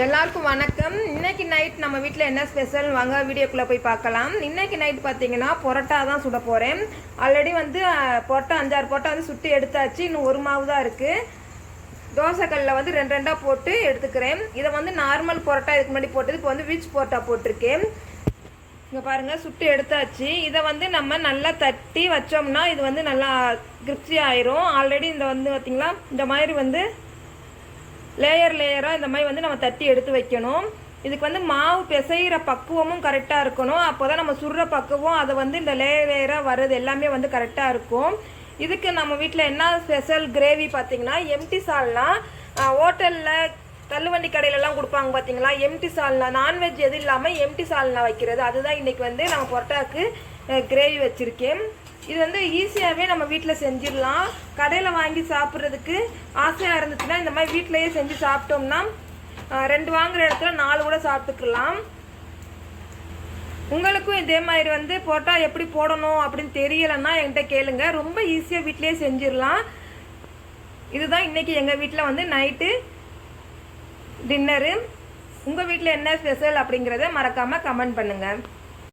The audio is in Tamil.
எல்லாருக்கும் வணக்கம். இன்னைக்கு நைட் நம்ம வீட்டில் என்ன ஸ்பெஷல் வாங்க வீடியோக்குள்ளே போய் பார்க்கலாம். இன்னைக்கு நைட் பார்த்தீங்கன்னா பொரோட்டா தான் சுட போகிறேன். ஆல்ரெடி வந்து பொரோட்டா 5-6 பொரோட்டா வந்து சுட்டு எடுத்தாச்சு. இன்னும் ஒரு மாவு தான் இருக்குது. தோசைக்கல்லில் வந்து 2 போட்டு எடுத்துக்கிறேன். இதை வந்து நார்மல் பொரோட்டா இதுக்கு முன்னாடி போட்டது, இப்போ வந்து வீச் பொரோட்டா போட்டிருக்கேன். இங்கே பாருங்கள், சுட்டு எடுத்தாச்சு. இதை வந்து நம்ம நல்லா தட்டி வச்சோம்னா இது வந்து நல்லா கிரிப்ஸி ஆயிரும். ஆல்ரெடி இந்த வந்து பார்த்திங்களா இந்த மாதிரி வந்து லேயராக இந்த மாதிரி வந்து நம்ம தட்டி எடுத்து வைக்கணும். இதுக்கு வந்து மாவு பிசைகிற பக்குவமும் கரெக்டாக இருக்கணும். அப்போ தான் நம்ம சுடுற பக்குவம் அதை வந்து இந்த லேயராக வர்றது எல்லாமே வந்து கரெக்டாக இருக்கும். இதுக்கு நம்ம வீட்டில் என்ன ஸ்பெஷல் கிரேவி பார்த்திங்கன்னா எம்டி சால்னா. ஹோட்டலில் தள்ளுவண்டி கடையிலலாம் கொடுப்பாங்க பார்த்தீங்களா, எம்டி சால்னா. நான்வெஜ் எது இல்லாமல் எம்டி சால்னா வைக்கிறது. அதுதான் இன்றைக்கி வந்து நம்ம பொரோட்டாவுக்கு கிரேவி வச்சுருக்கேன். இது வந்து ஈஸியாகவே நம்ம வீட்டில் செஞ்சிடலாம். கடையில் வாங்கி சாப்பிட்றதுக்கு ஆசையாக இருந்துச்சுன்னா இந்த மாதிரி வீட்டிலையே செஞ்சு சாப்பிட்டோம்னா 2 வாங்குகிற இடத்துல 4 கூட சாப்பிட்டுக்கலாம். உங்களுக்கும் இதே மாதிரி வந்து பொரோட்டா எப்படி போடணும் அப்படின்னு தெரியலைன்னா என்கிட்ட கேளுங்க. ரொம்ப ஈஸியாக வீட்டிலையே செஞ்சிடலாம். இதுதான் இன்றைக்கி எங்கள் வீட்டில் வந்து நைட்டு டின்னரு. உங்கள் வீட்டில் என்ன ஸ்பெஷல் அப்படிங்கிறத மறக்காமல் கமெண்ட் பண்ணுங்கள்.